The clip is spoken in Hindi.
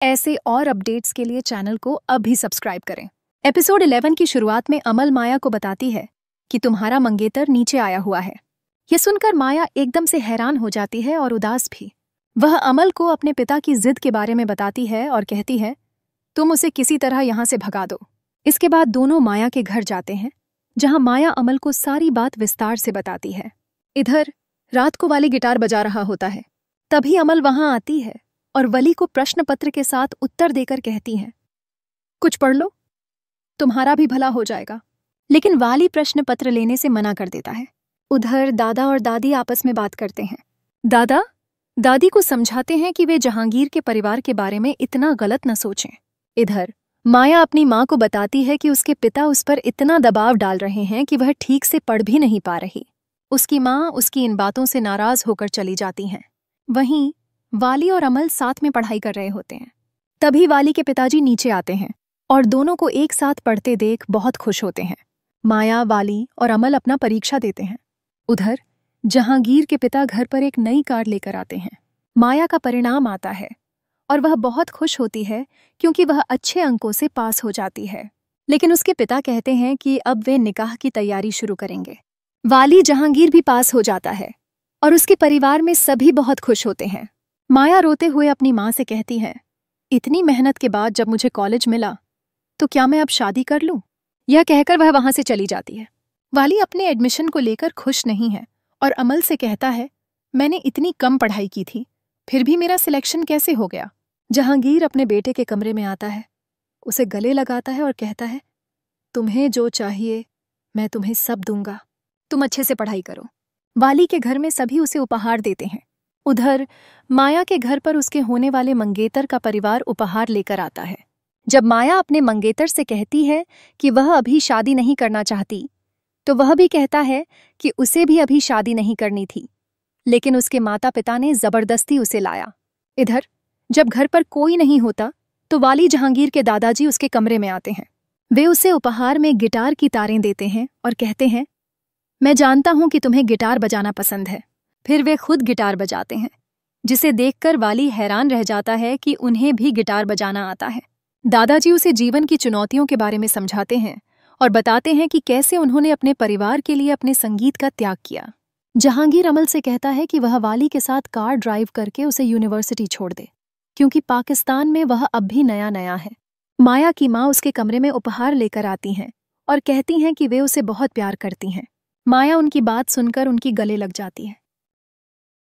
ऐसे और अपडेट्स के लिए चैनल को अभी सब्सक्राइब करें। एपिसोड 11 की शुरुआत में अमल माया को बताती है कि तुम्हारा मंगेतर नीचे आया हुआ है। यह सुनकर माया एकदम से हैरान हो जाती है और उदास भी। वह अमल को अपने पिता की जिद के बारे में बताती है और कहती है, तुम उसे किसी तरह यहाँ से भगा दो। इसके बाद दोनों माया के घर जाते हैं, जहां माया अमल को सारी बात विस्तार से बताती है। इधर रात को वाली गिटार बजा रहा होता है। तभी अमल वहां आती है और वली को प्रश्न पत्र के साथ उत्तर देकर कहती हैं, कुछ पढ़ लो, तुम्हारा भी भला हो जाएगा। लेकिन वाली प्रश्न पत्र लेने से मना कर देता है। उधर दादा और दादी आपस में बात करते हैं। दादा दादी को समझाते हैं कि वे जहांगीर के परिवार के बारे में इतना गलत न सोचें। इधर माया अपनी माँ को बताती है कि उसके पिता उस पर इतना दबाव डाल रहे हैं कि वह ठीक से पढ़ भी नहीं पा रही। उसकी माँ उसकी इन बातों से नाराज होकर चली जाती हैं। वहीं वाली और अमल साथ में पढ़ाई कर रहे होते हैं। तभी वाली के पिताजी नीचे आते हैं और दोनों को एक साथ पढ़ते देख बहुत खुश होते हैं। माया, वाली और अमल अपना परीक्षा देते हैं। उधर जहांगीर के पिता घर पर एक नई कार लेकर आते हैं। माया का परिणाम आता है और वह बहुत खुश होती है क्योंकि वह अच्छे अंकों से पास हो जाती है। लेकिन उसके पिता कहते हैं कि अब वे निकाह की तैयारी शुरू करेंगे। वाली जहांगीर भी पास हो जाता है और उसके परिवार में सभी बहुत खुश होते हैं। माया रोते हुए अपनी माँ से कहती है, इतनी मेहनत के बाद जब मुझे कॉलेज मिला तो क्या मैं अब शादी कर लूं? यह कहकर वह वहां से चली जाती है। वाली अपने एडमिशन को लेकर खुश नहीं है और अमल से कहता है, मैंने इतनी कम पढ़ाई की थी, फिर भी मेरा सिलेक्शन कैसे हो गया? जहांगीर अपने बेटे के कमरे में आता है, उसे गले लगाता है और कहता है, तुम्हें जो चाहिए मैं तुम्हें सब दूंगा, तुम अच्छे से पढ़ाई करो। वाली के घर में सभी उसे उपहार देते हैं। उधर माया के घर पर उसके होने वाले मंगेतर का परिवार उपहार लेकर आता है। जब माया अपने मंगेतर से कहती है कि वह अभी शादी नहीं करना चाहती, तो वह भी कहता है कि उसे भी अभी शादी नहीं करनी थी, लेकिन उसके माता पिता ने जबरदस्ती उसे लाया। इधर जब घर पर कोई नहीं होता तो वाली जहांगीर के दादाजी उसके कमरे में आते हैं। वे उसे उपहार में गिटार की तारें देते हैं और कहते हैं, मैं जानता हूं कि तुम्हें गिटार बजाना पसंद है। फिर वे खुद गिटार बजाते हैं, जिसे देखकर वाली हैरान रह जाता है कि उन्हें भी गिटार बजाना आता है। दादाजी उसे जीवन की चुनौतियों के बारे में समझाते हैं और बताते हैं कि कैसे उन्होंने अपने परिवार के लिए अपने संगीत का त्याग किया। जहांगीर अमल से कहता है कि वह वाली के साथ कार ड्राइव करके उसे यूनिवर्सिटी छोड़ दे, क्योंकि पाकिस्तान में वह अब भी नया नया है। माया की माँ उसके कमरे में उपहार लेकर आती हैं और कहती हैं कि वे उसे बहुत प्यार करती हैं। माया उनकी बात सुनकर उनकी गले लग जाती है।